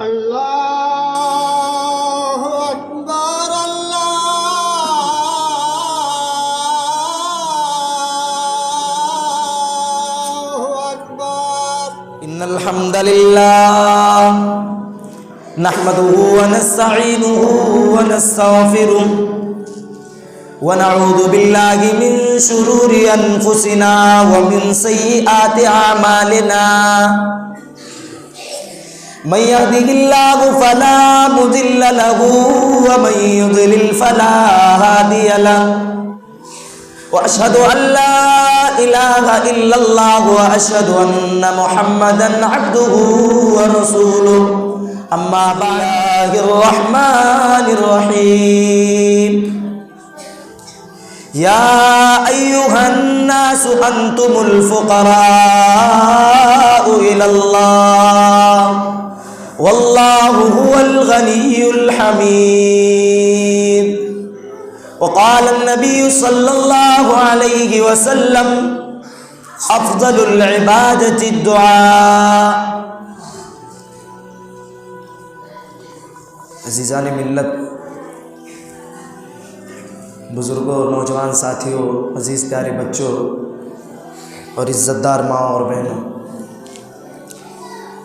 اللہ اکبر اللہ اکبر ان الحمد للہ نحمده ونستعینه ونستغفره ونعوذ باللہ من شرور انفسنا ومن سیئات اعمالنا من يهده الله فلا مضل له ومن يضلل فلا هادي له واشهد ان لا اله الا الله واشهد ان محمدا عبده ورسوله اما بعد الرحمن الرحيم يا ايها الناس انتم الفقراء الى الله والله هو الغني الحميد وقال النبي صلى الله عليه وسلم افضل العبادة الدعاء. عزیزان ملت، بزرگوں، نوجوان ساتھیوں، عزیز پیارے بچوں اور عزت دار ماں اور بہنوں،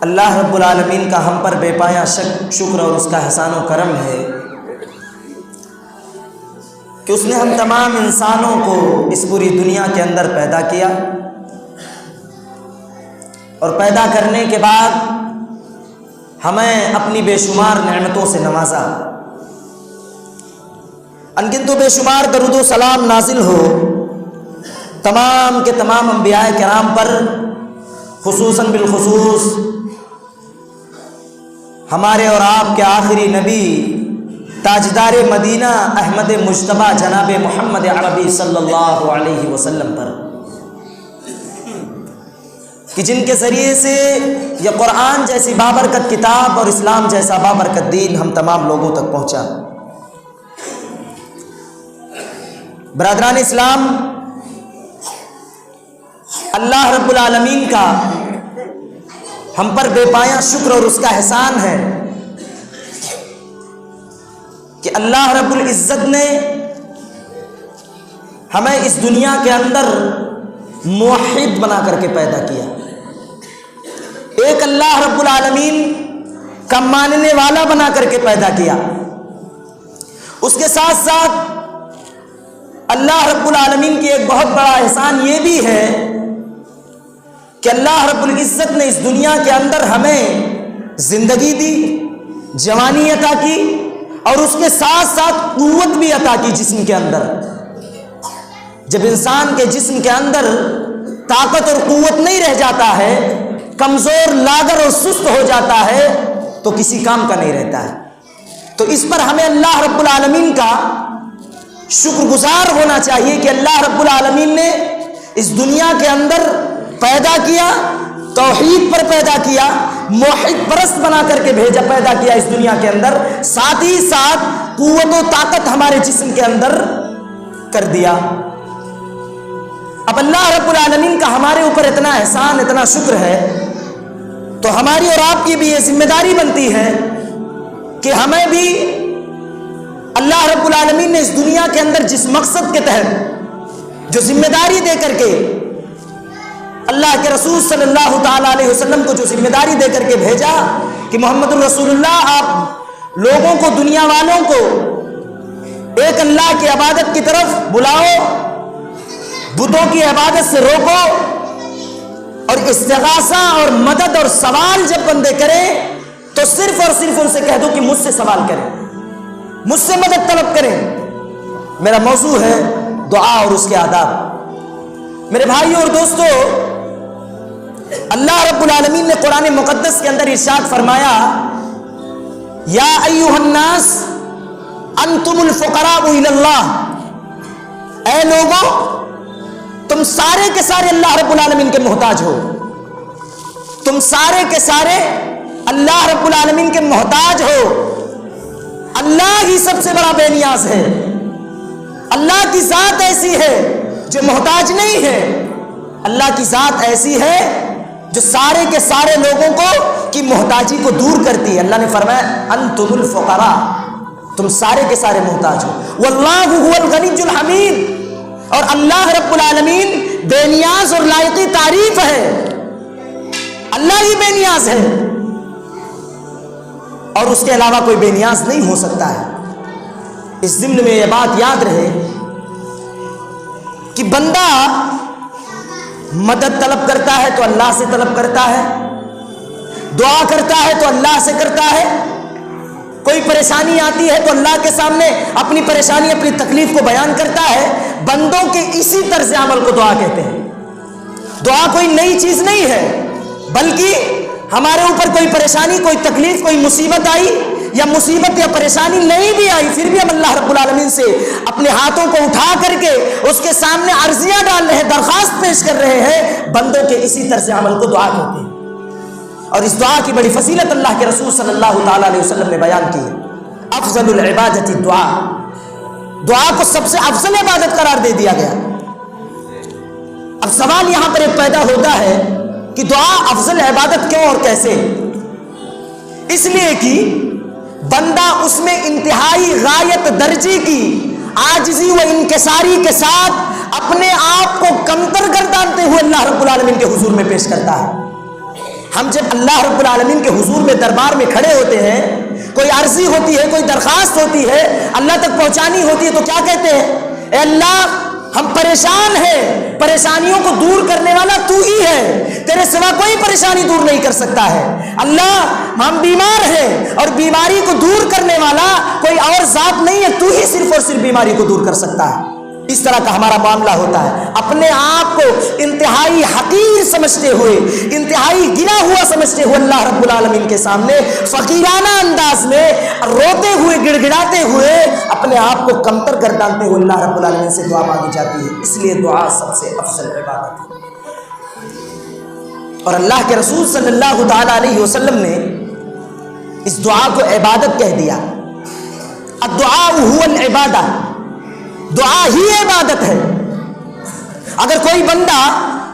اللہ رب العالمین کا ہم پر بے پایا شکر اور اس کا احسان و کرم ہے کہ اس نے ہم تمام انسانوں کو اس پوری دنیا کے اندر پیدا کیا اور پیدا کرنے کے بعد ہمیں اپنی بے شمار نعمتوں سے نوازا. انگنتوں بے شمار درود و سلام نازل ہو تمام کے تمام انبیاء کرام پر، خصوصاً بالخصوص ہمارے اور آپ کے آخری نبی تاجدار مدینہ احمد مجتبیٰ جناب محمد عربی صلی اللہ علیہ وسلم پر، کہ جن کے ذریعے سے یہ قرآن جیسی بابرکت کتاب اور اسلام جیسا بابرکت دین ہم تمام لوگوں تک پہنچا. برادران اسلام، اللہ رب العالمین کا ہم پر بے پایا شکر اور اس کا احسان ہے کہ اللہ رب العزت نے ہمیں اس دنیا کے اندر موحد بنا کر کے پیدا کیا، ایک اللہ رب العالمین کا ماننے والا بنا کر کے پیدا کیا. اس کے ساتھ ساتھ اللہ رب العالمین کی ایک بہت بڑا احسان یہ بھی ہے کہ اللہ رب العزت نے اس دنیا کے اندر ہمیں زندگی دی، جوانی عطا کی اور اس کے ساتھ ساتھ قوت بھی عطا کی جسم کے اندر. جب انسان کے جسم کے اندر طاقت اور قوت نہیں رہ جاتا ہے، کمزور، لاغر اور سست ہو جاتا ہے تو کسی کام کا نہیں رہتا ہے. تو اس پر ہمیں اللہ رب العالمین کا شکر گزار ہونا چاہیے کہ اللہ رب العالمین نے اس دنیا کے اندر پیدا کیا، توحید پر پیدا کیا، موحد پرست بنا کر کے بھیجا، پیدا کیا اس دنیا کے اندر، ساتھ ہی ساتھ قوت و طاقت ہمارے جسم کے اندر کر دیا. اب اللہ رب العالمین کا ہمارے اوپر اتنا احسان، اتنا شکر ہے تو ہماری اور آپ کی بھی یہ ذمہ داری بنتی ہے کہ ہمیں بھی اللہ رب العالمین نے اس دنیا کے اندر جس مقصد کے تحت جو ذمہ داری دے کر کے اللہ کے رسول صلی اللہ تعالیٰ علیہ وسلم کو جو ذمہ داری دے کر کے بھیجا کہ محمد الرسول اللہ، آپ لوگوں کو، دنیا والوں کو ایک اللہ کی عبادت کی طرف بلاؤ، بتوں کی عبادت سے روکو، اور استغاثہ اور مدد اور سوال جب بندے کریں تو صرف اور صرف ان سے کہہ دو کہ مجھ سے سوال کریں، مجھ سے مدد طلب کریں. میرا موضوع ہے دعا اور اس کے آداب. میرے بھائیوں اور دوستو، اللہ رب العالمین نے قرآن مقدس کے اندر ارشاد فرمایا، یا ایھا الناس انتم الفقراء الی اللہ، اے لوگوں تم سارے کے سارے اللہ رب العالمین کے محتاج ہو، تم سارے کے سارے اللہ رب العالمین کے محتاج ہو. اللہ ہی سب سے بڑا بے نیاز ہے. اللہ کی ذات ایسی ہے جو محتاج نہیں ہے. اللہ کی ذات ایسی ہے جو سارے کے سارے لوگوں کو کی محتاجی کو دور کرتی ہے. اللہ نے فرمایا انتم الفقراء، تم سارے کے سارے محتاج ہو. واللہ هو الغنی الحمید، اور اللہ رب العالمین بے نیاز اور لائق تعریف ہے. اللہ ہی بے نیاز ہے اور اس کے علاوہ کوئی بے نیاز نہیں ہو سکتا ہے. اس ضمن میں یہ بات یاد رہے کہ بندہ مدد طلب کرتا ہے تو اللہ سے طلب کرتا ہے، دعا کرتا ہے تو اللہ سے کرتا ہے، کوئی پریشانی آتی ہے تو اللہ کے سامنے اپنی پریشانی اپنی تکلیف کو بیان کرتا ہے. بندوں کے اسی طرز عمل کو دعا کہتے ہیں. دعا کوئی نئی چیز نہیں ہے، بلکہ ہمارے اوپر کوئی پریشانی، کوئی تکلیف، کوئی مصیبت آئی یا مصیبت یا پریشانی نہیں بھی آئی، پھر بھی ہم اللہ رب العالمین سے اپنے ہاتھوں کو اٹھا کر کے اس کے سامنے عرضیاں ڈال رہے ہیں، درخواست پیش کر رہے ہیں. بندوں کے اسی طرز عمل کو دعا کہتے ہیں. اور اس دعا کی بڑی فضیلت اللہ کے رسول صلی اللہ تعالی علیہ وسلم نے بیان کی ہے. افضل العبادت دعا، دعا کو سب سے افضل عبادت قرار دے دیا گیا. اب سوال یہاں پر ایک پیدا ہوتا ہے کہ دعا افضل عبادت کیوں اور کیسے؟ اس لیے کہ بندہ اس میں انتہائی غایت درجے کی عاجزی و انکساری کے ساتھ اپنے آپ کو کمتر گردانتے ہوئے اللہ رب العالمین کے حضور میں پیش کرتا ہے. ہم جب اللہ رب العالمین کے حضور میں دربار میں کھڑے ہوتے ہیں، کوئی عرضی ہوتی ہے، کوئی درخواست ہوتی ہے، اللہ تک پہنچانی ہوتی ہے، تو کیا کہتے ہیں؟ اے اللہ ہم پریشان ہیں، پریشانیوں کو دور کرنے والا تو ہی ہے، تیرے سوا کوئی پریشانی دور نہیں کر سکتا ہے. اللہ ہم بیمار ہیں اور بیماری کو دور کرنے والا کوئی اور ذات نہیں ہے، تو ہی صرف اور صرف بیماری کو دور کر سکتا ہے. اس طرح کا ہمارا معاملہ ہوتا ہے. اپنے آپ کو انتہائی حقیر سمجھتے ہوئے، انتہائی گنا ہوا سمجھتے ہوئے اللہ رب العالمین کے سامنے فقیرانہ انداز میں روتے ہوئے، گڑ گڑاتے ہوئے، اپنے آپ کو کمتر گردانتے ہوئے اللہ رب العالمین سے دعا مانگی جاتی ہے. اس لیے دعا سب سے افضل عبادت ہے. اور اللہ کے رسول صلی اللہ تعالی علیہ وسلم نے اس دعا کو عبادت کہہ دیا. الدعاء هو العبادہ، دعا ہی عبادت ہے. اگر کوئی بندہ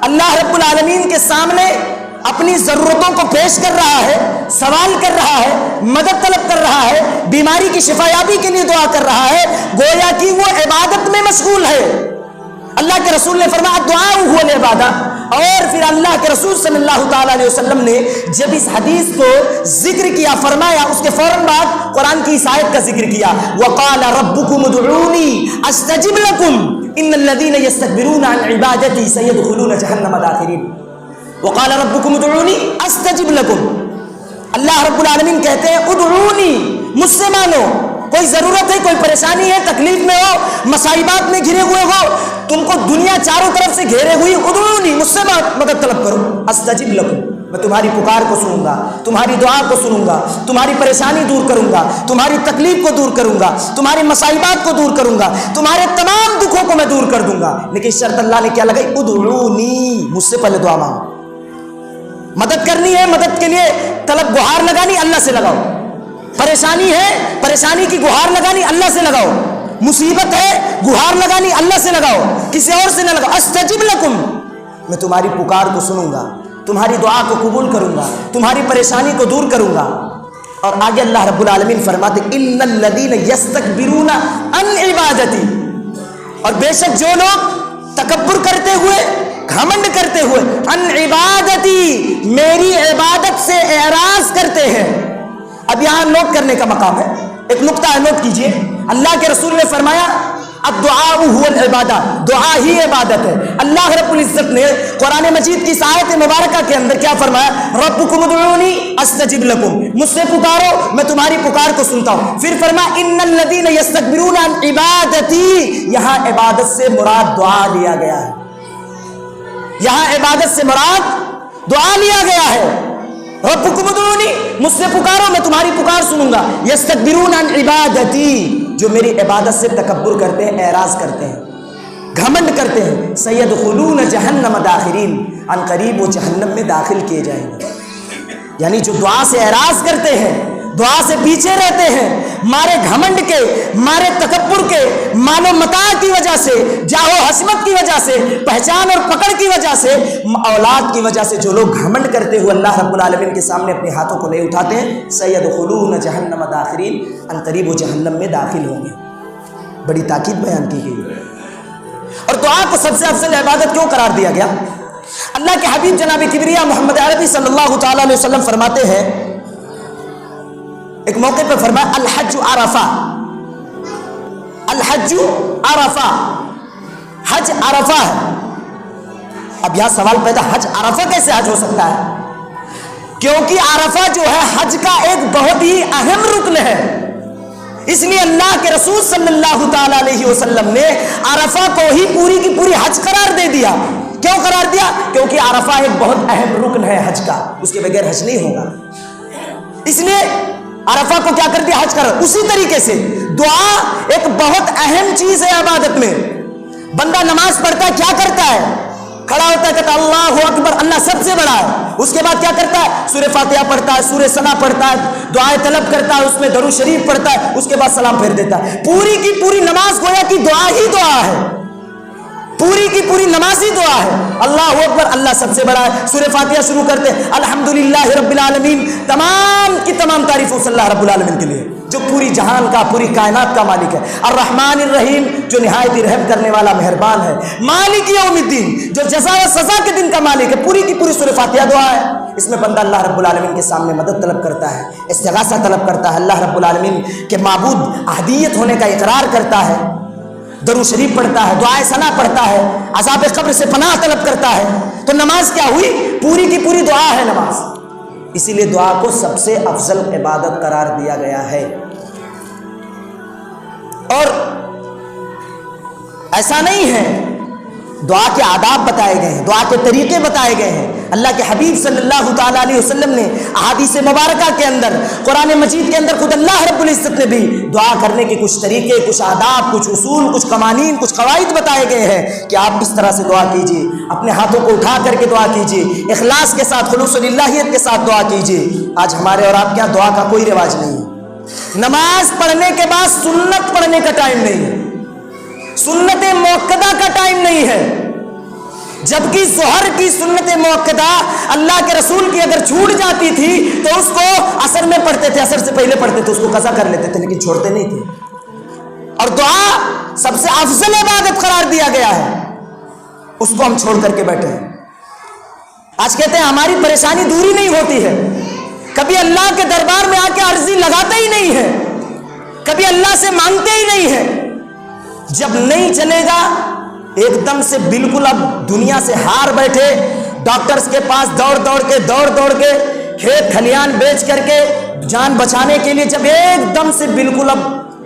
اللہ رب العالمین کے سامنے اپنی ضرورتوں کو پیش کر رہا ہے، سوال کر رہا ہے، مدد طلب کر رہا ہے، بیماری کی شفایابی کے لیے دعا کر رہا ہے، گویا کہ وہ عبادت میں مشغول ہے. اللہ کے رسول نے فرمایا دعا هو العبادہ. اور پھر اللہ کے رسول صلی اللہ تعالی علیہ وسلم نے جب اس حدیث کو ذکر کیا، فرمایا، اس کے فوراً بعد قرآن کی اس آیت کا ذکر کیا. وقال ربکم ادعونی استجب لکم ان الذین یستکبرون عن عبادتی سیدخلون جہنم داخرین. وقال ربکم ادعونی استجب لکم. اللہ رب العالمین کہتے ہیں ادعونی، مجھ سے مانو. کوئی ضرورت ہے، کوئی پریشانی ہے، تکلیف میں ہو، مصائبات میں گھرے ہوئے ہو، تم کو دنیا چاروں طرف سے گھیرے ہوئی، ادعونی، مجھ سے مدد طلب کرو. استجب لکم، میں تمہاری پکار کو سنوں گا، تمہاری دعا کو سنوں گا، تمہاری پریشانی دور کروں گا، تمہاری تکلیف کو دور کروں گا، تمہارے مصائبات کو دور کروں گا، تمہارے تمام دکھوں کو میں دور کر دوں گا. لیکن شرط اللہ نے کیا لگائی؟ ادعونی، مجھ سے پہلے دعا مانگو. مدد کرنی ہے، مدد کے لیے طلب گہار لگانی، اللہ سے لگاؤ. پریشانی ہے، پریشانی کی گہار لگانی، اللہ سے لگاؤ. مصیبت ہے، گہار لگانی، اللہ سے لگاؤ، کسی اور سے نہ لگاؤ. استجب لکم، میں تمہاری پکار کو سنوں گا، تمہاری دعا کو قبول کروں گا، تمہاری پریشانی کو دور کروں گا. اور آگے اللہ رب العالمین فرماتے ان الذین یستکبرون عن عبادتی، اور بے شک جو لوگ تکبر کرتے ہوئے، گھمنڈ کرتے ہوئے، عن عبادتی، میری عبادت سے اعراض کرتے ہیں. اب یہاں نوٹ کرنے کا مقام ہے، ایک نقطہ ہے، نوٹ کیجئے. اللہ کے رسول نے فرمایا الدعاء هو العبادہ، دعا ہی عبادت ہے. اللہ رب العزت نے قرآن مجید کی آیت مبارکہ کے اندر کیا فرمایا؟ ربکم ادعونی استجب لکم، مجھ سے پکارو میں تمہاری پکار کو سنتا ہوں. پھر فرمایا ان الذین یستکبرون عن عبادتی، یہاں عبادت سے مراد دعا لیا گیا ہے. یہاں عبادت سے مراد دعا لیا گیا ہے. ربکم ادعونی، مجھ سے پکارو میں تمہاری پکار سنوں گا. یستکبرون عن عبادتی، جو میری عبادت سے تکبر کرتے ہیں، اعراض کرتے ہیں، گھمنڈ کرتے ہیں. سیدخلون جہنم داخرین، ان قریب وہ جہنم میں داخل کیے جائیں گے. یعنی جو دعا سے اعراض کرتے ہیں، دعا سے پیچھے رہتے ہیں، مارے گھمنڈ کے، مارے تکبر کے، مال و متاع کی وجہ سے، جاہ و حشمت کی وجہ سے، پہچان اور پکڑ کی وجہ سے، اولاد کی وجہ سے جو لوگ گھمنڈ کرتے ہوئے اللہ رب العالمین کے سامنے اپنے ہاتھوں کو نہیں اٹھاتے ہیں، سیدخلون جہنم داخرین، عنقریب وہ جہنم میں داخل ہوں گے۔ بڑی تاکید بیان کی گئی ہے۔ اور دعا کو سب سے افضل عبادت کیوں قرار دیا گیا؟ اللہ کے حبیب جناب کبریا محمد عربی صلی اللہ تعالی علیہ وسلم فرماتے ہیں، ایک موقع پہ فرمایا الحج عرفہ، الحج عرفہ، حج عرفہ ہے۔ اب یہاں سوال پیدا، حج عرفہ کیسے حج ہو سکتا ہے؟ کیونکہ عرفہ جو ہے حج کا ایک بہت ہی اہم رکن ہے، اس لیے اللہ کے رسول صلی اللہ تعالی علیہ وسلم نے عرفہ کو ہی پوری کی پوری حج قرار دے دیا۔ کیوں قرار دیا؟ کیونکہ عرفہ ایک بہت اہم رکن ہے حج کا، اس کے بغیر حج نہیں ہوگا، اس لیے عرفہ کو کیا کر دیا؟ حج کر۔ اسی طریقے سے دعا ایک بہت اہم چیز ہے عبادت میں۔ بندہ نماز پڑھتا ہے، کیا کرتا ہے؟ کھڑا ہوتا ہے، کہتا ہے اللہ اکبر، اللہ سب سے بڑا ہے۔ اس کے بعد کیا کرتا ہے؟ سورہ فاتحہ پڑھتا ہے، سورہ ثنا پڑھتا ہے، دعائیں طلب کرتا ہے، اس میں درود شریف پڑھتا ہے، اس کے بعد سلام پھیر دیتا ہے۔ پوری کی پوری نماز گویا کہ دعا ہی دعا ہے، پوری کی پوری نماز ہی دعا ہے۔ اللہ اکبر، اللہ سب سے بڑا ہے، سورہ فاتحہ شروع کرتے الحمدللہ رب العالمین، تمام کی تمام تعریفوں سے اللہ رب العالمین کے لیے جو پوری جہان کا، پوری کائنات کا مالک ہے، الرحمن الرحیم جو نہایت ہی رحم کرنے والا مہربان ہے، مالک یوم الدین جو جزا و سزا کے دن کا مالک ہے۔ پوری کی پوری سورہ فاتحہ دعا ہے۔ اس میں بندہ اللہ رب العالمین کے سامنے مدد طلب کرتا ہے، استغاثہ طلب کرتا ہے، اللہ رب العالمین کے معبود احدیت ہونے کا اقرار کرتا ہے، درود شریف پڑھتا ہے، دعائے ثنا پڑھتا ہے، عذاب قبر سے پناہ طلب کرتا ہے۔ تو نماز کیا ہوئی؟ پوری کی پوری دعا ہے نماز۔ اسی لیے دعا کو سب سے افضل عبادت قرار دیا گیا ہے۔ اور ایسا نہیں ہے، دعا کے آداب بتائے گئے ہیں، دعا کے طریقے بتائے گئے ہیں۔ اللہ کے حبیب صلی اللہ تعالی علیہ وسلم نے احادیث مبارکہ کے اندر، قرآن مجید کے اندر خود اللہ رب العزت نے بھی دعا کرنے کے کچھ طریقے، کچھ آداب، کچھ اصول، کچھ قوانین، کچھ قواعد بتائے گئے ہیں کہ آپ اس طرح سے دعا کیجیے، اپنے ہاتھوں کو اٹھا کر کے دعا کیجیے، اخلاص کے ساتھ، خلوص للہیت کے ساتھ دعا کیجیے۔ آج ہمارے اور آپ کے یہاں دعا کا کوئی رواج نہیں ہے۔ نماز پڑھنے کے بعد سنت پڑھنے کا ٹائم نہیں ہے، سنت موقدہ کا ٹائم نہیں ہے، جبکہ ظہر کی سنت موقدہ اللہ کے رسول کی اگر چھوٹ جاتی تھی تو اس کو عصر میں پڑھتے تھے، عصر سے پہلے پڑھتے تھے، اس کو قضا کر لیتے تھے، لیکن چھوڑتے نہیں تھے۔ اور دعا سب سے افضل عبادت قرار دیا گیا ہے، اس کو ہم چھوڑ کر کے بیٹھے ہیں۔ آج کہتے ہیں ہماری پریشانی دور ہی نہیں ہوتی ہے، کبھی اللہ کے دربار میں آ کے عرضی لگاتے ہی نہیں ہے، کبھی اللہ سے مانگتے ہی نہیں ہے۔ جب نہیں چلے گا ایک دم سے بالکل اب دنیا سے ہار بیٹھے، ڈاکٹرز کے پاس دوڑ دوڑ کے کھیت کھلیان بیچ کر کے جان بچانے کے لیے جب ایک دم سے بالکل اب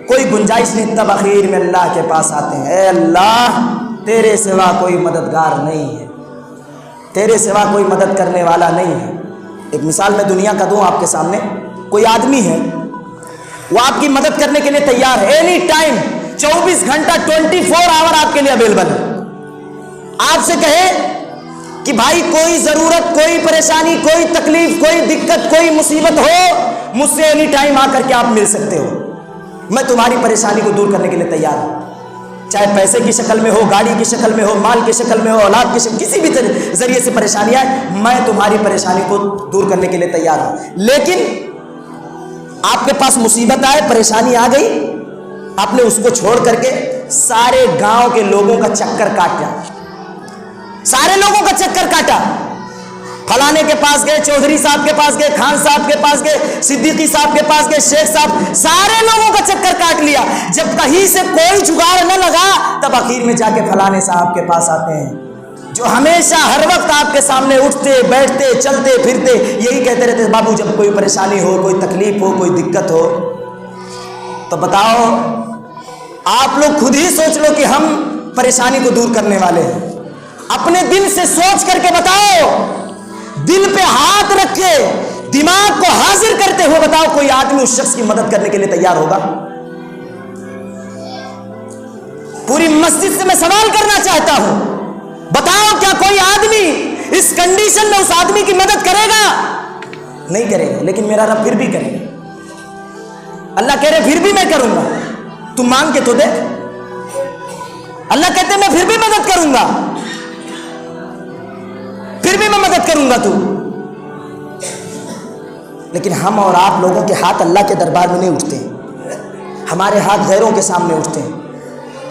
کوئی گنجائش نہیں، تب اخیر میں اللہ کے پاس آتے ہیں، اے اللہ تیرے سوا کوئی مددگار نہیں ہے، تیرے سوا کوئی مدد کرنے والا نہیں ہے۔ ایک مثال میں دنیا کا دوں آپ کے سامنے، کوئی آدمی ہے وہ آپ کی مدد کرنے کے لیے تیار ہے، اینی ٹائم 24 گھنٹہ 24 آور آپ کے لیے اویلیبل ہے۔ آپ سے کہے کہ بھائی کوئی ضرورت، کوئی پریشانی، کوئی تکلیف، کوئی دقت، کوئی مصیبت ہو، مجھ سے اینی ٹائم آ کر کے آپ مل سکتے ہو، میں تمہاری پریشانی کو دور کرنے کے لیے تیار ہوں، چاہے پیسے کی شکل میں ہو، گاڑی کی شکل میں ہو، مال کی شکل میں ہو، اولاد کی شکل، کسی بھی ذریعے سے پریشانی آئے، میں تمہاری پریشانی کو دور کرنے کے لیے تیار ہوں۔ لیکن آپ کے پاس مصیبت آئے، پریشانی آ گئی، آپ نے اس کو چھوڑ کر کے سارے گاؤں کے لوگوں کا چکر کاٹا، سارے لوگوں کا چکر کاٹا، فلانے کے پاس گئے، چودھری صاحب کے پاس گئے، خان صاحب کے پاس گئے، صدیقی صاحب کے پاس گئے، شیخ صاحب، سارے لوگوں کا چکر کاٹ لیا۔ جب کہیں سے کوئی جگاڑ نہ لگا تب آخر میں جا کے فلانے صاحب کے پاس آتے ہیں، جو ہمیشہ ہر وقت آپ کے سامنے اٹھتے بیٹھتے چلتے پھرتے یہی کہتے رہتے، بابو جب کوئی پریشانی ہو، کوئی تکلیف ہو، کوئی دقت ہو تو بتاؤ، آپ لوگ خود ہی سوچ لو کہ ہم پریشانی کو دور کرنے والے ہیں، اپنے دل سے سوچ کر کے بتاؤ، دل پہ ہاتھ رکھ کے دماغ کو حاضر کرتے ہوئے بتاؤ، کوئی آدمی اس شخص کی مدد کرنے کے لیے تیار ہوگا؟ پوری مسجد سے میں سوال کرنا چاہتا ہوں، بتاؤ کیا کوئی آدمی اس کنڈیشن میں اس آدمی کی مدد کرے گا؟ نہیں کرے گا، لیکن میرا رب پھر بھی کرے گا۔ اللہ کہہ رہے پھر بھی میں کروں گا، تم مانگ کے تو دے۔ اللہ کہتے میں پھر بھی مدد کروں گا، پھر بھی میں مدد کروں گا تو۔ لیکن ہم اور آپ لوگوں کے ہاتھ اللہ کے دربار میں نہیں اٹھتے، ہمارے ہاتھ غیروں کے سامنے اٹھتے ہیں،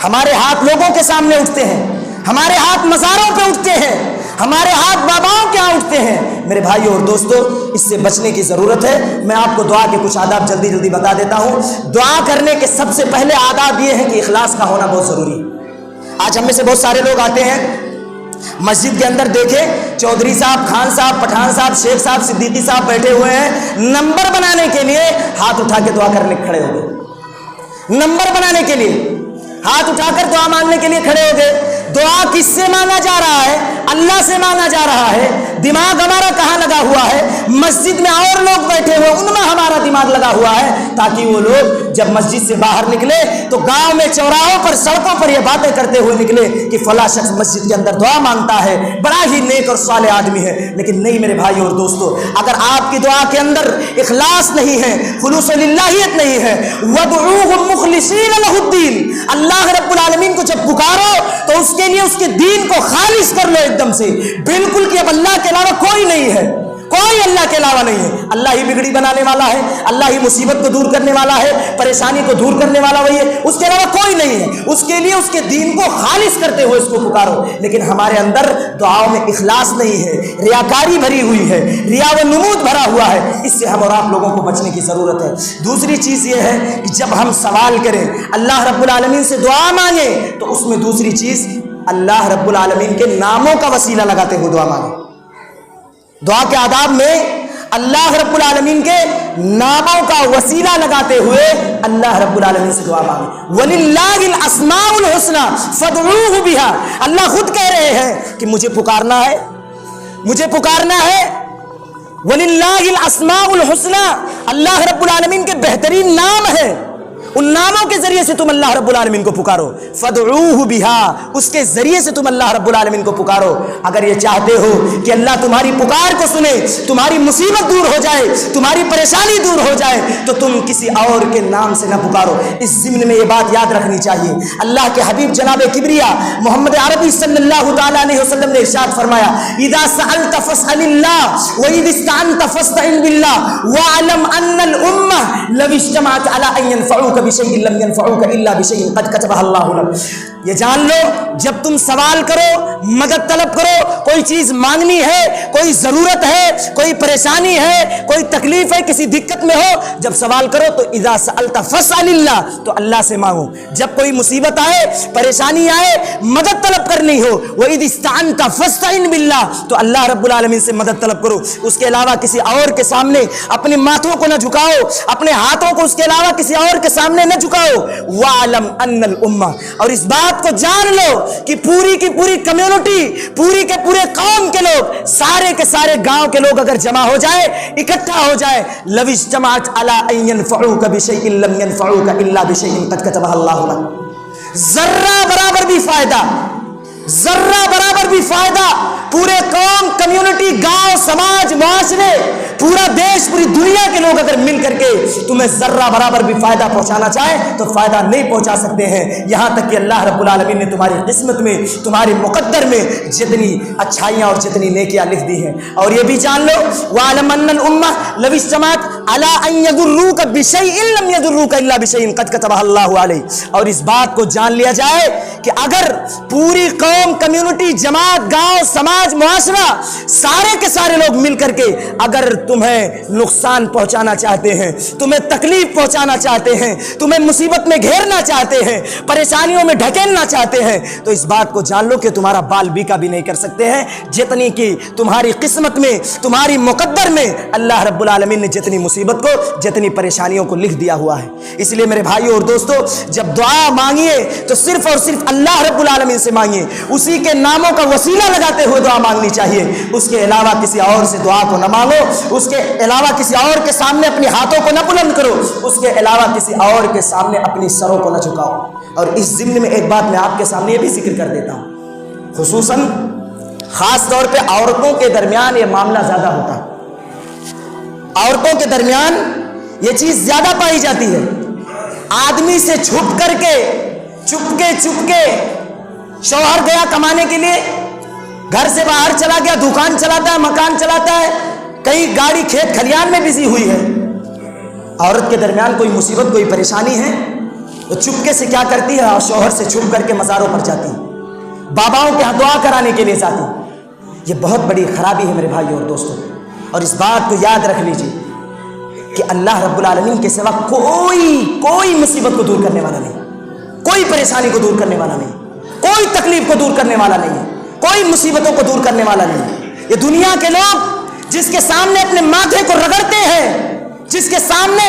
ہمارے ہاتھ لوگوں کے سامنے اٹھتے ہیں، ہمارے ہاتھ مزاروں پہ اٹھتے ہیں، ہمارے ہاتھ باباؤں کے یہاں اٹھتے ہیں۔ میرے بھائیو اور دوستو، اس سے بچنے کی ضرورت ہے۔ میں آپ کو دعا کے کچھ آداب جلدی جلدی بتا دیتا ہوں۔ دعا کرنے کے سب سے پہلے آداب یہ ہے کہ اخلاص کا ہونا بہت ضروری ہے۔ آج ہم میں سے بہت سارے لوگ آتے ہیں مسجد کے اندر، دیکھیں چودھری صاحب، خان صاحب، پٹھان صاحب، شیخ صاحب، صدیقی صاحب بیٹھے ہوئے ہیں، نمبر بنانے کے لیے ہاتھ اٹھا کے دعا کرنے کھڑے ہو گئے، نمبر بنانے کے لیے ہاتھ اٹھا کر دعا مانگنے کے لیے کھڑے ہو گئے۔ دعا کس سے مانگا جا رہا ہے؟ اللہ سے مانگا جا رہا ہے۔ دماغ ہمارا کہاں لگا ہوا ہے؟ مسجد میں اور لوگ بیٹھے ہوئے، ان میں ہمارا دماغ لگا ہوا ہے، تاکہ وہ لوگ جب مسجد سے باہر نکلے تو گاؤں میں چوراہوں پر، سڑکوں پر یہ باتیں کرتے ہوئے نکلے کہ فلاں شخص مسجد کے اندر دعا مانگتا ہے، بڑا ہی نیک اور صالح آدمی ہے۔ لیکن نہیں میرے بھائی اور دوستو، اگر آپ کی دعا کے اندر اخلاص نہیں ہے، خلوص للہیت نہیں ہے، وَادْعُوهُ مُخْلِصِينَ لَهُ الدِّينَ، اللہ رب العالمین کو جب پکارو تو اس کے لیے اس کے دین کو خالص کر لو ایک دم سے، بالکل کہ اب اللہ کے علاوہ کوئی نہیں ہے، کوئی اللہ کے علاوہ نہیں ہے۔ اللہ ہی بگڑی بنانے والا ہے، اللہ ہی مصیبت کو دور کرنے والا ہے، پریشانی کو دور کرنے والا وہی ہے، اس کے علاوہ کوئی نہیں ہے۔ اس کے لیے اس کے دین کو خالص کرتے ہوئے اس کو پکارو۔ لیکن ہمارے اندر دعاؤں میں اخلاص نہیں ہے، ریاکاری بھری ہوئی ہے، ریا و نمود بھرا ہوا ہے۔ اس سے ہم اور آپ لوگوں کو بچنے کی ضرورت ہے۔ دوسری چیز یہ ہے کہ جب ہم سوال کریں، اللہ رب العالمین سے دعا مانگیں، تو اس میں دوسری چیز اللہ رب العالمین کے ناموں کا وسیلہ لگاتے ہوئے دعا مانگیں۔ دعا کے آداب میں اللہ رب العالمین کے ناموں کا وسیلہ لگاتے ہوئے اللہ رب العالمین سے دعا مانگیں۔ وَلِلَّهِ الْأَسْمَاءُ الْحُسْنَى فَادْعُوهُ بِهَا، اللہ خود کہہ رہے ہیں کہ مجھے پکارنا ہے، مجھے پکارنا ہے۔ وَلِلَّهِ الْأَسْمَاءُ الْحُسْنَى، اللہ رب العالمین کے بہترین نام ہیں، ان ناموں کے ذریعے سے تم اللہ رب العالمین کو پکارو۔ فَادْعُوهُ بِهَا، اس کے ذریعے سے تم اللہ رب العالمین کو پکارو۔ اگر یہ چاہتے ہو کہ اللہ تمہاری پکار کو سنے، تمہاری مصیبت دور ہو جائے، تمہاری پریشانی دور ہو جائے، تو تم کسی اور کے نام سے نہ پکارو۔ اس ضمن میں یہ بات یاد رکھنی چاہیے، اللہ کے حبیب جناب کبریا محمد عربی صلی اللہ تعالیٰ علیہ وسلم نے ارشاد فرمایا، اذا سألت فاسأل اللہ وإذا استعنت فاستعن باللہ واعلم ان الامہ لو اجتمعت على ان ينفعوك بشيء لم ينفعوك الا بشيء قد كتبه الله لك۔ یہ جان لو، جب تم سوال کرو، مدد طلب کرو، کوئی چیز مانگنی ہے، کوئی ضرورت ہے، کوئی پریشانی ہے، کوئی تکلیف ہے، کسی دقت میں ہو، جب سوال کرو تو اذا سألت فاسأل اللہ، تو اللہ سے مانگو۔ جب کوئی مصیبت آئے، پریشانی آئے، مدد طلب کرنی ہو، وَإِذِ اسْتَعَنْتَ فَاسْتَعِنْ بِاللَّهِ، تو اللہ رب العالمین سے مدد طلب کرو۔ اس کے علاوہ کسی اور کے سامنے اپنے ماتھوں کو نہ جھکاؤ، اپنے ہاتھوں کو اس کے علاوہ کسی اور کے سامنے نہ جھکاؤ۔ وَعَلَمْ أَنَّ الْأُمَّةَ، اور اس بات کو جان لو کہ پوری کی پوری کمیونٹی، پوری کے پورے قوم کے لوگ، سارے کے سارے گاؤں کے لوگ اگر جمع ہو جائے، اکٹھا ہو جائے، لو اجتمعت علی ان ينفعوك بشیء لم ينفعوك الا بشیء قد كتبه اللہ لك، ذرہ برابر بھی فائدہ، ذرہ برابر بھی فائدہ، پورے قوم، کمیونٹی، گاؤں، سماج، معاشرے، پورا دیش، پوری دنیا کے لوگ اگر مل کر کے تمہیں ذرہ برابر بھی فائدہ پہنچانا چاہیں تو فائدہ نہیں پہنچا سکتے ہیں، یہاں تک کہ اللہ رب العالمین نے تمہاری قسمت میں، تمہاری مقدر میں جتنی اچھائیاں اور جتنی نیکیاں لکھ دی ہیں۔ اور یہ بھی جان لو، وَعَلَمْ أَنَّ الْأُمَّةَ لَوِ اجْتَمَعَتْ عَلَىٰ أَن يَضُرُّوكَ بِشَيْءٍ لَّمْ يَضُرُّوكَ إِلَّا بِشَيْءٍ قَدْ كَتَبَهُ اللَّهُ عَلَيْكَ، اور اس بات کو جان لیا جائے کہ اگر پوری قوم، کمیونٹی، جماعت، گاؤں، سماج، معاشرہ، سارے کے سارے لوگ مل کر کے اگر تمہیں نقصان پہنچانا چاہتے ہیں، تمہیں تکلیف پہنچانا چاہتے ہیں، تمہیں مصیبت میں گھیرنا چاہتے ہیں، پریشانیوں میں ڈھکیلنا چاہتے ہیں، تو اس بات کو جان لو کہ تمہارا بال بیکا بھی نہیں کر سکتے ہیں، جتنی کہ تمہاری قسمت میں، تمہاری مقدر میں اللہ رب العالمین نے جتنی مصیبت کو، جتنی پریشانیوں کو لکھ دیا ہوا ہے۔ اس لیے میرے بھائیو اور دوستو، جب دعا مانگیے تو صرف اور صرف اللہ رب العالمین سے مانگیے، اسی کے ناموں کا وسیلہ لگاتے ہوئے دعا مانگنی چاہیے۔ اس کے علاوہ کسی اور سے دعا کو نہ مانگو، اس کے علاوہ کسی اور کے سامنے اپنے ہاتھوں کو نہ بلند کرو، اس کے علاوہ کسی اور کے سامنے اپنی سروں کو نہ جھکاؤ۔ اور اس ضمن میں ایک بات میں آپ کے سامنے یہ بھی ذکر کر دیتا ہوں، خصوصاً خاص طور پہ عورتوں کے درمیان یہ معاملہ زیادہ ہوتا ہے۔ عورتوں کے درمیان یہ چیز زیادہ پائی جاتی ہے. آدمی سے چھپ کر کے چپ کے شوہر گیا کمانے کے لیے, گھر سے باہر چلا گیا, دکان چلاتا ہے, مکان چلاتا ہے, کئی گاڑی کھیت کھلیان میں بزی ہوئی ہے, عورت کے درمیان کوئی مصیبت کوئی پریشانی ہے تو چپکے سے کیا کرتی ہے, اور شوہر سے چھپ کر کے مزاروں پر جاتی, باباؤں کے ہاں دعا کرانے کے لیے جاتی. یہ بہت بڑی خرابی ہے میرے بھائیوں اور دوستوں. اور اس بات کو یاد رکھ لیجیے کہ اللہ رب العالمین کے سوا کوئی مصیبت کو دور کرنے والا نہیں, کوئی پریشانی کو دور کرنے والا نہیں, کوئی تکلیف کو دور کرنے والا نہیں ہے, کوئی مصیبتوں کو دور کرنے والا نہیں ہے. یہ دنیا کے لوگ جس کے سامنے اپنے ماتھے کو رگڑتے ہیں, جس کے سامنے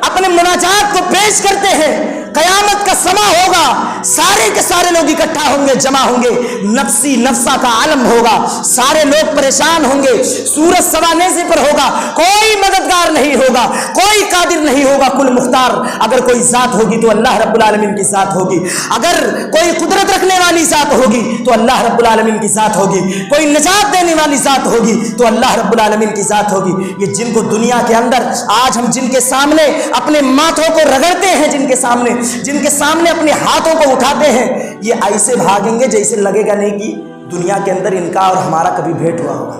اپنے مناجات کو پیش کرتے ہیں, قیامت کا سما ہوگا, سارے کے سارے لوگ اکٹھا ہوں گے, جمع ہوں گے, نفسی نفسا کا عالم ہوگا, سارے لوگ پریشان ہوں گے, سورج سوا نیزے پر ہوگا, کوئی مددگار نہیں ہوگا, کوئی قادر نہیں ہوگا. کل مختار اگر کوئی ذات ہوگی تو اللہ رب العالمین کی ذات ہوگی, اگر کوئی قدرت رکھنے والی ذات ہوگی تو اللہ رب العالمین کی ذات ہوگی, کوئی نجات دینے والی ذات ہوگی تو اللہ رب العالمین کی ذات ہوگی. یہ جن کو دنیا کے اندر آج ہم جن کے سامنے اپنے ماتھوں کو رگڑتے ہیں, جن کے سامنے اپنے ہاتھوں کو اٹھاتے ہیں, یہ ایسے بھاگیں گے جیسے لگے گا نہیں کہ دنیا کے اندر ان کا اور ہمارا کبھی بھیٹ ہوا ہوگا.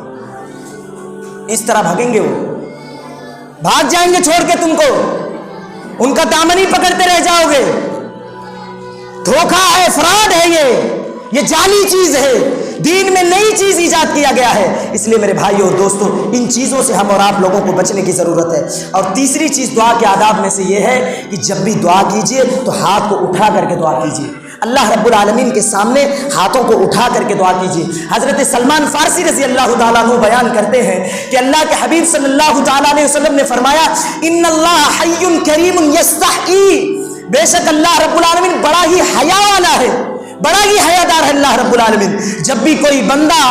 اس طرح بھاگیں گے, وہ بھاگ جائیں گے چھوڑ کے تم کو, ان کا دامن ہی پکڑتے رہ جاؤ گے. دھوکہ ہے, فراڈ ہے, یہ جعلی چیز ہے, دین میں نئی چیز ایجاد کیا گیا ہے. اس لیے میرے بھائیوں اور دوستوں ان چیزوں سے ہم اور آپ لوگوں کو بچنے کی ضرورت ہے. اور تیسری چیز دعا کے آداب میں سے یہ ہے کہ جب بھی دعا کیجئے تو ہاتھ کو اٹھا کر کے دعا کیجئے. اللہ رب العالمین کے سامنے ہاتھوں کو اٹھا کر کے دعا کیجئے. حضرت سلمان فارسی رضی اللہ تعالیٰ عنہ بیان کرتے ہیں کہ اللہ کے حبیب صلی اللہ تعالیٰ علیہ وسلم نے فرمایا, ان اللہ حی کریم یستحیی, بے شک اللہ رب العالمین بڑا ہی حیا والا ہے, بڑا ہی حیادار ہے اللہ رب العالمین. جب بھی کوئی بندہ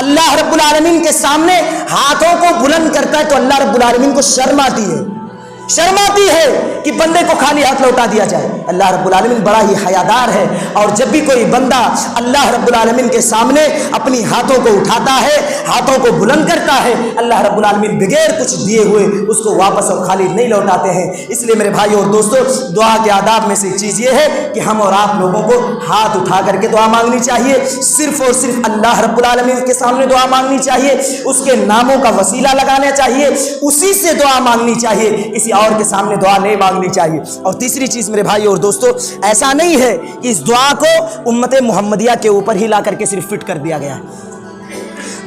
اللہ رب العالمین کے سامنے ہاتھوں کو بلند کرتا ہے تو اللہ رب العالمین کو شرم آتی ہے کہ بندے کو خالی ہاتھ لوٹا دیا جائے. اللہ رب العالمین بڑا ہی حیادار ہے. اور جب بھی کوئی بندہ اللہ رب العالمین کے سامنے اپنی ہاتھوں کو اٹھاتا ہے, ہاتھوں کو بلند کرتا ہے, اللہ رب العالمین بغیر کچھ دیے ہوئے اس کو واپس اور خالی نہیں لوٹاتے ہیں. اس لیے میرے بھائیوں اور دوستوں دعا کے آداب میں سے ایک چیز یہ ہے کہ ہم اور آپ لوگوں کو ہاتھ اٹھا کر کے دعا مانگنی چاہیے. صرف اور صرف اللہ رب العالمین کے سامنے دعا مانگنی چاہیے, اس کے ناموں کا وسیلہ لگانا چاہیے, اسی سے دعا مانگنی چاہیے, کسی اور کے سامنے دعا نہیں مانگنی چاہیے. اور تیسری چیز میرے بھائیو اور دوستو, ایسا نہیں ہے کہ اس دعا کو امت محمدیہ کے اوپر ہی لا کر کے صرف فٹ کر دیا گیا ہے.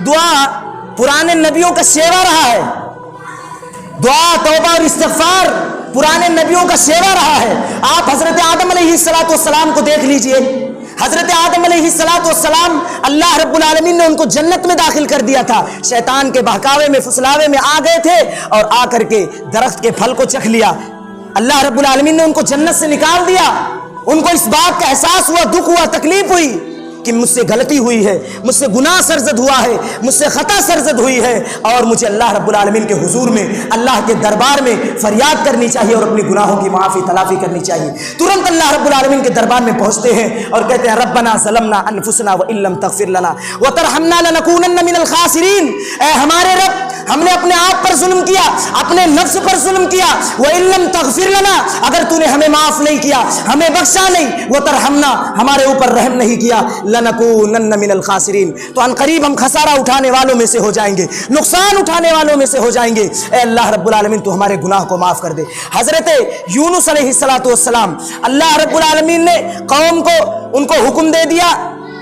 دعا پرانے نبیوں کا شیوا رہا ہے, دعا توبہ اور استغفار پرانے نبیوں کا شیوا رہا ہے. آپ حضرت آدم علیہ السلام کو دیکھ لیجئے. حضرت آدم علیہ السلام اللہ رب العالمین نے ان کو جنت میں داخل کر دیا تھا. شیطان کے بہکاوے میں فسلاوے میں آ گئے تھے اور آ کر کے درخت کے پھل کو چکھ لیا. اللہ رب العالمین نے ان کو جنت سے نکال دیا. ان کو اس بات کا احساس ہوا, دکھ ہوا, تکلیف ہوئی کہ مجھ سے غلطی ہوئی ہے, مجھ سے گناہ سرزد ہوا ہے, مجھ سے خطا سرزد ہوئی ہے, اور مجھے اللہ رب العالمین کے حضور میں, اللہ کے دربار میں فریاد کرنی چاہیے اور اپنی گناہوں کی معافی تلافی کرنی چاہیے. ترنت اللہ رب العالمین کے دربار میں پہنچتے ہیں اور کہتے ہیں ربنا ظلمنا انفسنا وان لم تغفر لنا وترحمنا لنکونن من الخاسرین. اے ہمارے رب, ہم نے اپنے آپ پر ظلم کیا, اپنے نفس پر ظلم کیا. وان لم تغفر لنا, اگر تو نے ہمیں معاف نہیں کیا, ہمیں بخشا نہیں, وترحمنا, ہمارے اوپر رحم نہیں کیا, لنکونن من الخاسرین, تو ان قریب ہم خسارہ اٹھانے والوں میں سے ہو جائیں گے, نقصان اٹھانے والوں میں سے ہو جائیں گے. اے اللہ رب العالمین تو ہمارے گناہ کو معاف کر دے. حضرت یونس علیہ السلام, اللہ رب العالمین نے قوم کو ان کو حکم دے دیا,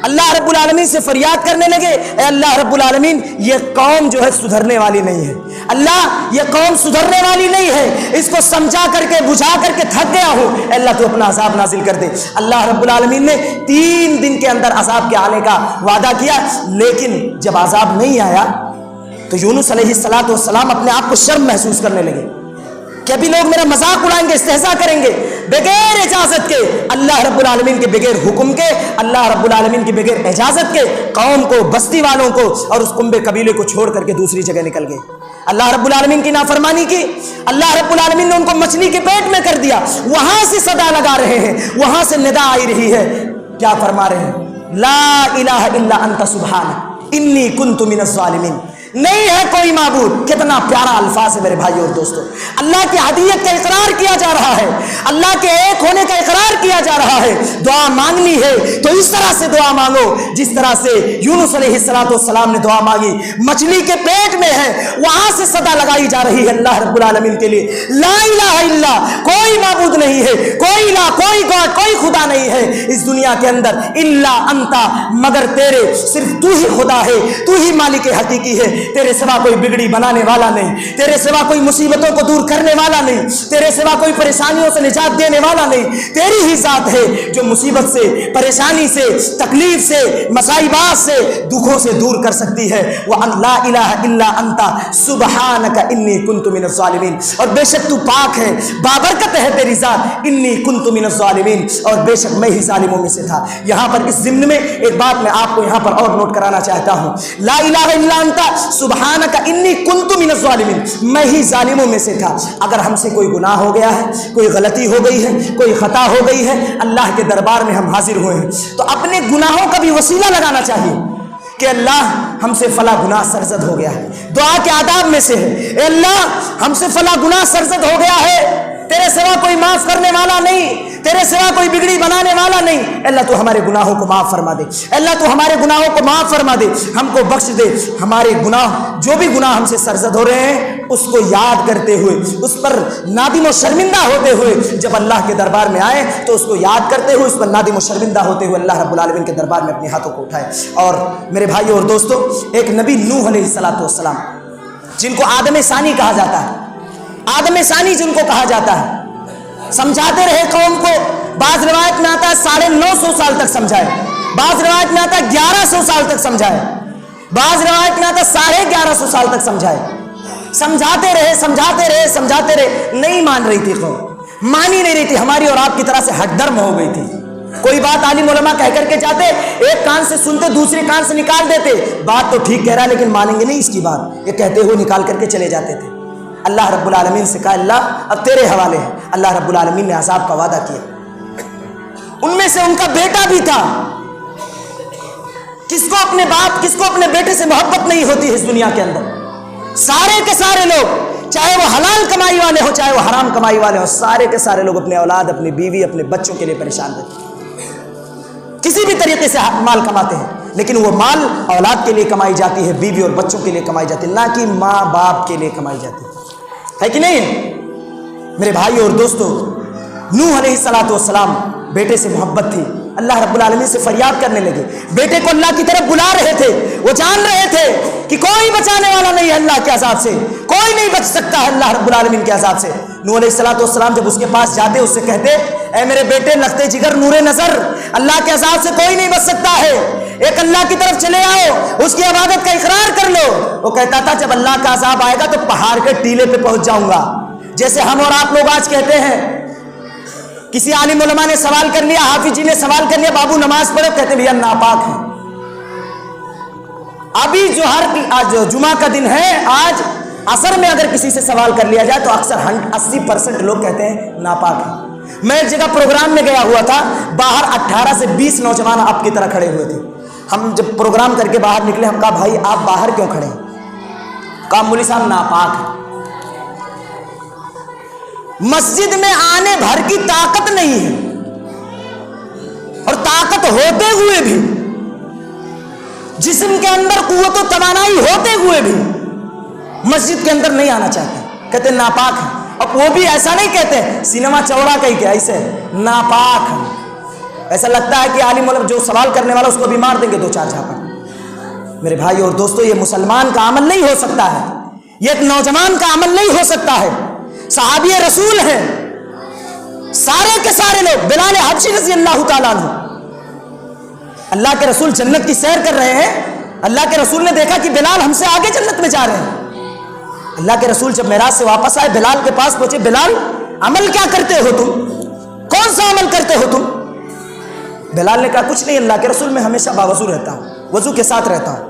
اللہ رب العالمین سے فریاد کرنے لگے, اے اللہ رب العالمین یہ قوم جو ہے سدھرنے والی نہیں ہے, اللہ یہ قوم سدھرنے والی نہیں ہے, اس کو سمجھا کر کے بجھا کر کے تھک گیا ہوں, اے اللہ تو اپنا عذاب نازل کر دے. اللہ رب العالمین نے 3 دن کے اندر عذاب کے آنے کا وعدہ کیا, لیکن جب عذاب نہیں آیا تو یونس علیہ السلام اپنے آپ کو شرم محسوس کرنے لگے کہ ابھی لوگ میرا مذاق اڑائیں گے, استہزاء کریں گے, بغیر اجازت کے, اللہ رب العالمین کے بغیر حکم کے, اللہ رب العالمین کی بغیر اجازت کے قوم کو, بستی والوں کو اور اس کنبے قبیلے کو چھوڑ کر کے دوسری جگہ نکل گئے. اللہ رب العالمین کی نافرمانی کی. اللہ رب العالمین نے ان کو مچھلی کے پیٹ میں کر دیا. وہاں سے صدا لگا رہے ہیں, وہاں سے ندا آئی رہی ہے, کیا فرما رہے ہیں, لا الہ الا انت سبحانک انی کنت من الظالمین. نہیں ہے کوئی معبود. کتنا پیارا الفاظ ہے میرے بھائی اور دوستو. اللہ کی احدیت کا اقرار کیا جا رہا ہے, اللہ کے ایک ہونے کا اقرار کیا جا رہا ہے. دعا مانگنی ہے تو اس طرح سے دعا مانگو جس طرح سے یونس علیہ السلام نے دعا مانگی. مچھلی کے پیٹ میں ہے, وہاں سے صدا لگائی جا رہی ہے اللہ رب العالمین کے لیے, لا الہ الا, کوئی معبود نہیں ہے, کوئی الہ, کوئی گاڈ, کوئی خدا نہیں ہے اس دنیا کے اندر الا انتا, مگر تیرے, صرف تو ہی خدا ہے, تو ہی مالک حقیقی ہے. تیرے سوا کوئی بگڑی بنانے والا نہیں, تیرے سوا کوئی مصیبتوں کو دور کرنے والا نہیں, تیرے سوا کوئی پریشانیوں سے نجات دینے والا نہیں. تیری ہی ذات ہے جو مصیبت سے, پریشانی سے, تکلیف سے, مصائبات سے, دکھوں سے دور کر سکتی ہے. وَأَن لَا إِلَهَ إِلَّا أَنْتَ سُبْحَانَكَ إِنِّي كُنْتُ مِنَ الظَّالِمِينَ, اور بے شک تو پاک ہے, بابرکت ہے تیری ذات, إِنِّي كُنْتُ مِنَ الظَّالِمِينَ, اور بے شک میں ہی ظالموں میں سے تھا. یہاں پر اس ضمن میں ایک بات میں آپ کو یہاں پر اور نوٹ کرانا چاہتا ہوں. لا الہ الا انت سبحانک انی کنت من الظالمین, میں ہی ظالموں میں سے تھا. اگر ہم سے کوئی گناہ ہو گیا ہے, کوئی غلطی ہو گئی ہے, کوئی خطا ہو گئی ہے, اللہ کے دربار میں ہم حاضر ہوئے ہیں تو اپنے گناہوں کا بھی وسیلہ لگانا چاہیے کہ اللہ ہم سے فلاں گناہ سرزد ہو گیا ہے. دعا کے آداب میں سے ہے, اے اللہ ہم سے فلاں گناہ سرزد ہو گیا ہے, تیرے سوا کوئی معاف کرنے والا نہیں, تیرے سوا کوئی بگڑی بنانے والا نہیں. اللہ تو ہمارے گناہوں کو معاف فرما دے, اللہ تو ہمارے گناہوں کو معاف فرما دے, ہم کو بخش دے. ہمارے گناہ, جو بھی گناہ ہم سے سرزد ہو رہے ہیں, اس کو یاد کرتے ہوئے, اس پر نادم و شرمندہ ہوتے ہوئے جب اللہ کے دربار میں آئے تو اس کو یاد کرتے ہوئے, اس پر نادم و شرمندہ ہوتے ہوئے اللہ رب العالمین کے دربار میں اپنے ہاتھوں کو اٹھائے. اور میرے بھائیو اور دوستو, ایک نبی نوح علیہ السلام, جن کو آدم ثانی کہا جاتا ہے, آدم ثانی جن کو کہا جاتا ہے, سمجھاتے رہے قوم کو. بعض روایت میں آتا ہے 950 سال تک سمجھائے, بعض روایت میں آتا ہے 1100 سال تک سمجھائے, بعض روایت میں آتا ہے 1150 سال تک سمجھائے. سمجھاتے رہے, سمجھاتے رہے, سمجھاتے رہے, نہیں مان رہی تھی قوم, مانی نہیں رہی تھی. ہماری اور آپ کی طرح سے ہٹ درم ہو گئی تھی. کوئی بات عالم علماء کہہ کر کے جاتے, ایک کان سے سنتے دوسرے کان سے نکال دیتے, بات تو ٹھیک کہہ رہا ہے لیکن مانیں گے نہیں اس کی بات, یہ کہتے ہوئے نکال کر کے چلے جاتے تھے. اللہ رب العالمین سے کہا اللہ اب تیرے حوالے ہے. اللہ رب العالمین نے عذاب کا وعدہ کیا. ان میں سے ان کا بیٹا بھی تھا. کس کو اپنے باپ, کس کو اپنے بیٹے سے محبت نہیں ہوتی ہے اس دنیا کے اندر؟ سارے کے سارے لوگ, چاہے وہ حلال کمائی والے ہوں چاہے وہ حرام کمائی والے ہوں, سارے کے سارے لوگ اپنے اولاد, اپنی بیوی, اپنے بچوں کے لیے پریشان رہتے ہیں. کسی بھی طریقے سے مال کماتے ہیں, لیکن وہ مال اولاد کے لیے کمائی جاتی ہے, بیوی اور بچوں کے لیے کمائی جاتی ہے, نہ کہ ماں باپ کے لیے کمائی جاتی ہے کہ نہیں ہے؟ میرے بھائی اور دوستو, نوح علیہ السلام بیٹے سے محبت تھی. اللہ رب العالمین سے فریاد کرنے لگے, بیٹے کو اللہ کی طرف بلا رہے تھے. وہ جان رہے تھے کہ کوئی بچانے والا نہیں ہے اللہ کے عذاب سے, کوئی نہیں بچ سکتا ہے اللہ رب العالمین کے عذاب سے. نوح علیہ السلام جب اس کے پاس جاتے, اس سے کہتے, اے میرے بیٹے لختے جگر نور نظر, اللہ کے عذاب سے کوئی نہیں بچ سکتا ہے, ایک اللہ کی طرف چلے آؤ, اس کی عبادت کا اقرار کر لو. وہ کہتا تھا جب اللہ کا عذاب آئے گا تو پہاڑ کے ٹیلے پہ پہنچ جاؤں گا. جیسے ہم اور آپ لوگ آج کہتے ہیں, کسی عالم علماء نے سوال کر لیا, حافظ جی نے سوال کر لیا, بابو نماز پڑھو, کہتے بھیا ناپاک ہے. ابھی جو آج جمعہ کا دن ہے, آج عصر میں اگر کسی سے سوال کر لیا جائے تو اکثر 80% لوگ کہتے ہیں ناپاک ہے. میں ایک جگہ پروگرام میں گیا ہوا تھا, باہر 18 سے 20 نوجوان آپ کی طرح کھڑے ہوئے تھے. ہم جب پروگرام کر کے باہر نکلے, ہم کہا بھائی آپ باہر کیوں کھڑے ہیں؟ کہا مولوی صاحب ناپاک ہے. مسجد میں آنے بھر کی طاقت نہیں ہے, اور طاقت ہوتے ہوئے بھی, جسم کے اندر قوت و توانائی ہوتے ہوئے بھی مسجد کے اندر نہیں آنا چاہتے, کہتے ناپاک ہے. اب وہ بھی ایسا نہیں کہتے سینما چوڑا کہیں کہ ایسے ناپاک ہے. ایسا لگتا ہے کہ عالم علماء جو سوال کرنے والا اس کو بھی مار دیں گے 2-4 جھاپڑ. میرے بھائی اور دوستو, یہ مسلمان کا عمل نہیں ہو سکتا ہے, یہ ایک نوجوان کا عمل نہیں ہو سکتا ہے. صحابی رسول ہیں سارے کے سارے لوگ. بلال حبشی رضی اللہ تعالیٰ عنہ, اللہ کے رسول جنت کی سیر کر رہے ہیں, اللہ کے رسول نے دیکھا کہ بلال ہم سے آگے جنت میں جا رہے ہیں. اللہ کے رسول جب معراج سے واپس آئے, بلال کے پاس پہنچے, بلال عمل کیا کرتے ہو تم, کون سا عمل کرتے ہو تم؟ بلال نے کہا کچھ نہیں, اللہ کے رسول میں ہمیشہ باوضو رہتا ہوں, وضو کے ساتھ رہتا ہوں.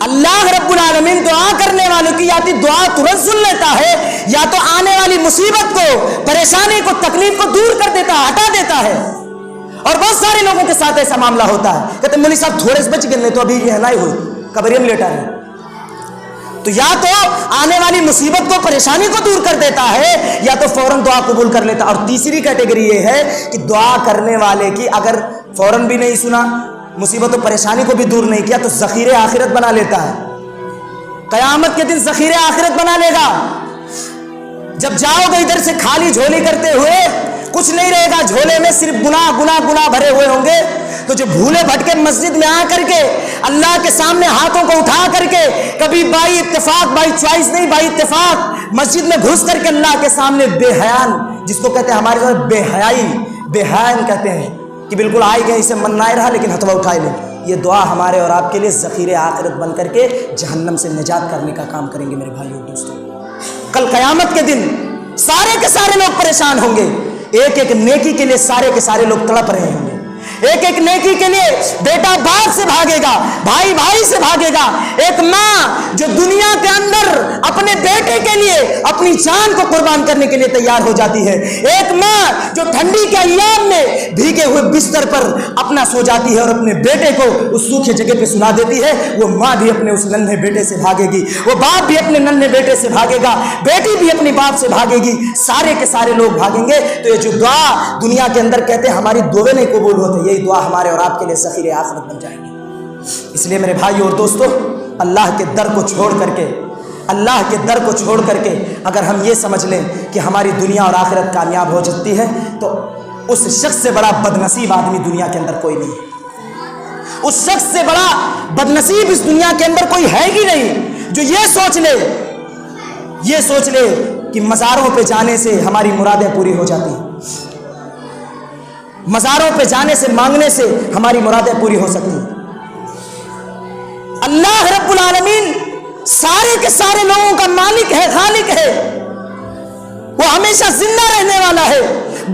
اللہ رب العالمین دعا کرنے والوں کی یا تو دعا ترنت سن لیتا ہے یا تو آنے والی مصیبت کو، پریشانی کو، تکلیف کو دور کر دیتا ہے، ہٹا دیتا ہے. اور بہت سارے لوگوں کے ساتھ ایسا معاملہ ہوتا ہے، کہتے ہیں مولوی صاحب تھوڑے سے بچ گئے تو ابھی یہ نہیں ہوئی قبریم لیٹا ہے. تو یا تو آنے والی مصیبت کو، پریشانی کو دور کر دیتا ہے یا تو فوراً دعا قبول کر لیتا. اور تیسری کیٹیگری یہ ہے کہ دعا کرنے والے کی اگر فوراً بھی نہیں سنا، مصیبت و پریشانی کو بھی دور نہیں کیا، تو ذخیرے آخرت بنا لیتا ہے. قیامت کے دن ذخیرے آخرت بنا لے گا. جب جاؤ گے ادھر سے خالی جھولی کرتے ہوئے، کچھ نہیں رہے گا جھولے میں، صرف گناہ گناہ گناہ بھرے ہوئے ہوں گے. تو جو بھولے بھٹکے مسجد میں آ کر کے اللہ کے سامنے ہاتھوں کو اٹھا کر کے، کبھی بائی اتفاق، بائی چوائس نہیں، بائی اتفاق مسجد میں گھس کر کے اللہ کے سامنے بے حیان، جس کو کہتے ہیں ہمارے گھر بے حیائی، بے حیان کہتے ہیں کہ بالکل آئے گئے، اسے من نہ رہا لیکن ہتھوا اٹھائے لیں. یہ دعا ہمارے اور آپ کے لیے ذخیرے آخرت بن کر کے جہنم سے نجات کرنے کا کام کریں گے. میرے بھائیو اور دوستو، کل قیامت کے دن سارے کے سارے لوگ پریشان ہوں گے. ایک ایک نیکی کے لیے سارے کے سارے لوگ تڑپ رہے ہوں گے. ایک ایک نیکی کے لیے بیٹا باپ سے بھاگے گا، بھائی بھائی سے بھاگے گا. ایک ماں جو دنیا کے اندر اپنے بیٹے کے لیے اپنی جان کو قربان کرنے کے لیے تیار ہو جاتی ہے. ایک ماں جو ٹھنڈی کے ایام میں بھیگے ہوئے بستر پر اپنا سو جاتی ہے اور اپنے بیٹے کو اس سوکھے جگہ پہ سلا دیتی ہے، وہ ماں بھی اپنے اس ننھے بیٹے سے بھاگے گی، وہ باپ بھی اپنے ننھے بیٹے سے بھاگے گا، بیٹی بھی اپنی باپ سے بھاگے گی. سارے کے سارے لوگ بھاگیں گے. تو یہ جو دعا دنیا کے اندر کہتے ہیں ہماری دعائیں نہیں قبول ہوتے، یہی دعا ہمارے اور آپ کے لیے ذخیرے آخرت بن جائے گی. اس لیے میرے بھائیو اور دوستو، اللہ کے در کو چھوڑ کر کے، اللہ کے در کو چھوڑ کر کے اگر ہم یہ سمجھ لیں کہ ہماری دنیا اور آخرت کامیاب ہو جاتی ہے، تو اس شخص سے بڑا بدنصیب آدمی دنیا کے اندر کوئی نہیں ہے. اس شخص سے بڑا بدنصیب اس دنیا کے اندر کوئی ہے ہی نہیں جو یہ سوچ لے کہ مزاروں پہ جانے سے ہماری مرادیں پوری ہو جاتی ہیں، مزاروں پہ جانے سے، مانگنے سے ہماری مرادیں پوری ہو سکتی ہیں. اللہ رب العالمین سارے کے سارے لوگوں کا مالک ہے، خالق ہے. وہ ہمیشہ زندہ رہنے والا ہے.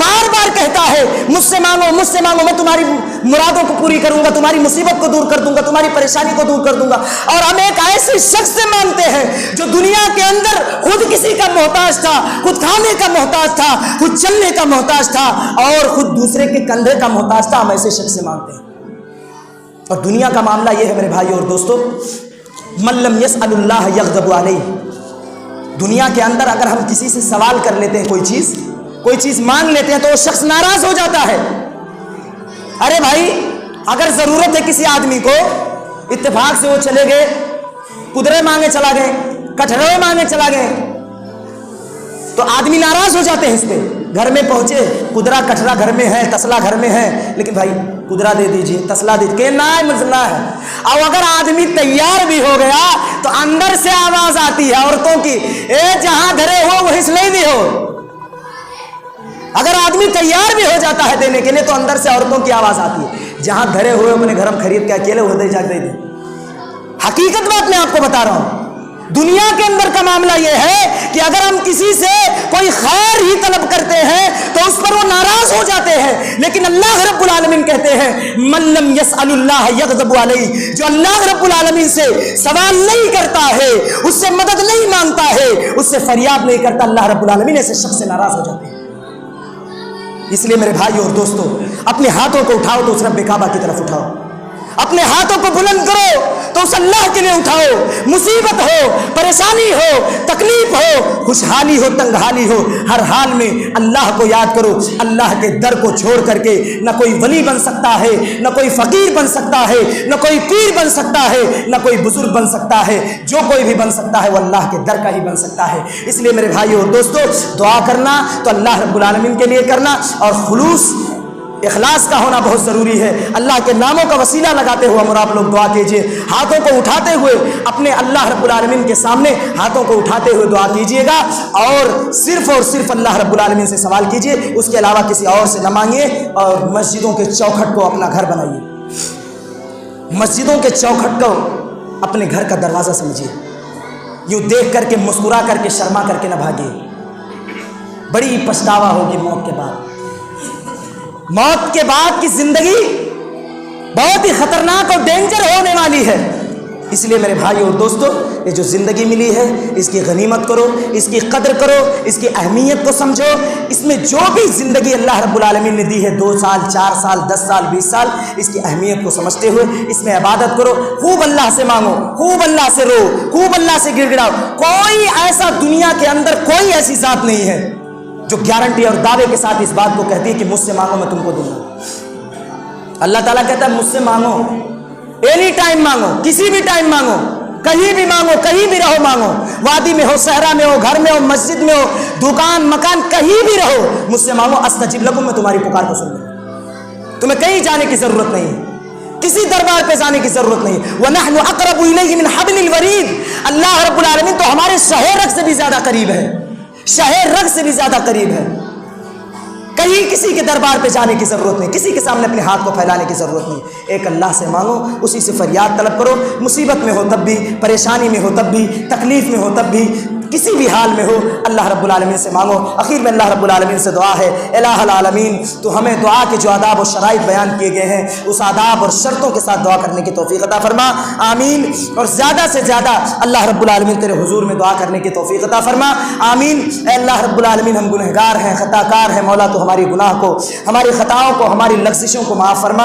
بار بار کہتا ہے مجھ سے مانگو، مجھ سے مانگو، میں تمہاری مرادوں کو پوری کروں گا، تمہاری مصیبت کو دور کر دوں گا، تمہاری پریشانی کو دور کر دوں گا. اور ہم ایک ایسے شخص سے مانگتے ہیں جو دنیا کے اندر خود کسی کا محتاج تھا، خود کھانے کا محتاج تھا، خود چلنے کا محتاج تھا، اور خود دوسرے کے کندھے کا محتاج تھا. ہم ایسے شخص سے مانگتے ہیں. اور دنیا کا معاملہ یہ ہے میرے بھائی اور دوستو، من لم یسأل اللہ یغضب علیہ. دنیا کے اندر اگر ہم کسی سے سوال کر لیتے ہیں، کوئی چیز مانگ لیتے ہیں، تو وہ شخص ناراض ہو جاتا ہے. ارے بھائی، اگر ضرورت ہے کسی آدمی کو، اتفاق سے وہ چلے گئے، قدرے مانگے چلا گئے، کٹہرے مانگے چلا گئے، تو آدمی ناراض ہو جاتے ہیں اس پہ. گھر میں پہنچے، قدرہ کٹھرا گھر میں ہے، تسلا گھر میں ہے، لیکن بھائی قدرہ دے دیجئے، تسلا دے دیجئے، نہ مزلہ ہے. اور اگر آدمی تیار بھی ہو گیا تو اندر سے آواز آتی ہے عورتوں کی، اے جہاں دھرے ہو وہیں سے لے دی ہو. اگر آدمی تیار بھی ہو جاتا ہے دینے کے لیے تو اندر سے عورتوں کی آواز آتی ہے، جہاں دھرے ہوئے اپنے گھرم خرید کے اکیلے ہوتے جا دے دیں. حقیقت بات میں آپ کو بتا رہا ہوں. دنیا کے اندر کا معاملہ یہ ہے کہ اگر ہم کسی سے کوئی خیر ہی طلب کرتے ہیں تو اس پر وہ ناراض ہو جاتے ہیں. لیکن اللہ رب العالمین کہتے ہیں من لم یسأل اللہ یغضب علیہ. جو اللہ رب العالمین سے سوال نہیں کرتا ہے، اس سے مدد نہیں مانگتا ہے، اس سے فریاد نہیں کرتا، اللہ رب العالمین ایسے شخص سے ناراض ہو جاتے ہیں. اس لیے میرے بھائیو اور دوستو، اپنے ہاتھوں کو اٹھاؤ تو اس رب کعبہ کی طرف اٹھاؤ. اپنے ہاتھوں کو بلند کرو تو اس اللہ کے لیے اٹھاؤ. مصیبت ہو، پریشانی ہو، تکلیف ہو، خوشحالی ہو، تنگحالی ہو، ہر حال میں اللہ کو یاد کرو. اللہ کے در کو چھوڑ کر کے نہ کوئی ولی بن سکتا ہے، نہ کوئی فقیر بن سکتا ہے، نہ کوئی پیر بن سکتا ہے، نہ کوئی بزرگ بن سکتا ہے. جو کوئی بھی بن سکتا ہے وہ اللہ کے در کا ہی بن سکتا ہے. اس لیے میرے بھائیو اور دوستو، دعا کرنا تو اللہ رب العالمین کے لیے کرنا، اور خلوص، اخلاص کا ہونا بہت ضروری ہے. اللہ کے ناموں کا وسیلہ لگاتے ہوئے ہم آپ لوگ دعا کیجئے. ہاتھوں کو اٹھاتے ہوئے اپنے اللہ رب العالمین کے سامنے ہاتھوں کو اٹھاتے ہوئے دعا کیجئے گا، اور صرف اللہ رب العالمین سے سوال کیجئے. اس کے علاوہ کسی اور سے نہ مانگیے. اور مسجدوں کے چوکھٹ کو اپنا گھر بنائیے. مسجدوں کے چوکھٹ کو اپنے گھر کا دروازہ سمجھیے. یوں دیکھ کر کے، مسکرا کر کے، شرما کر کے نہ بھاگیے. بڑی پچھتاوا ہوگی موت کے بعد. موت کے بعد کی زندگی بہت ہی خطرناک اور ڈینجر ہونے والی ہے. اس لیے میرے بھائی اور دوستو، یہ جو زندگی ملی ہے اس کی غنیمت کرو، اس کی قدر کرو، اس کی اہمیت کو سمجھو۔ اس میں جو بھی زندگی اللہ رب العالمین نے دی ہے، 2 سال 4 سال 10 سال 20 سال، اس کی اہمیت کو سمجھتے ہوئے اس میں عبادت کرو، خوب اللہ سے مانگو، خوب اللہ سے رو، خوب اللہ سے گڑ گڑاؤ۔ کوئی ایسا دنیا کے اندر کوئی ایسی ذات نہیں ہے جو گارنٹی اور دعوے کے ساتھ اس بات کو کہتی ہے کہ مجھ سے مانگو میں تم کو دوں گا۔ اللہ تعالیٰ کہتا ہے مجھ سے مانگو، اینی ٹائم مانگو، کسی بھی ٹائم مانگو، کہیں بھی مانگو، کہیں بھی رہو مانگو، وادی میں ہو، صحرا میں ہو، گھر میں ہو، مسجد میں ہو، دکان مکان کہیں بھی رہو، مجھ سے مانگو، استجب لکم، میں تمہاری پکار کو سن لوں۔ تمہیں کہیں جانے کی ضرورت نہیں ہے، کسی دربار پہ جانے کی ضرورت نہیں ہے۔ وَنَحْنُ أَقْرَبُ إِلَيْهِ مِنْ حَبْلِ الْوَرِيدِ، اللہ رب العالمین تو ہمارے شہ رگ سے بھی زیادہ قریب ہے، شہ رگ سے بھی زیادہ قریب ہے۔ کہیں کسی کے دربار پہ جانے کی ضرورت نہیں، کسی کے سامنے اپنے ہاتھ کو پھیلانے کی ضرورت نہیں، ایک اللہ سے مانگو، اسی سے فریاد طلب کرو، مصیبت میں ہو تب بھی، پریشانی میں ہو تب بھی، تکلیف میں ہو تب بھی، کسی بھی حال میں ہو اللہ رب العالمین سے مانگو۔ آخر میں اللہ رب العالمین سے دعا ہے، الہ العالمین تو ہمیں دعا کے جو آداب و شرائط بیان کیے گئے ہیں اس آداب اور شرطوں کے ساتھ دعا کرنے کی توفیق عطا فرما، آمین۔ اور زیادہ سے زیادہ اللہ رب العالمین تیرے حضور میں دعا کرنے کی توفیق عطا فرما، آمین۔ اے اللہ رب العالمین ہم گنہگار ہیں، خطا کار ہیں، مولا تو ہماری گناہ کو، ہماری خطاؤں کو، ہماری لغزشوں کو معاف فرما۔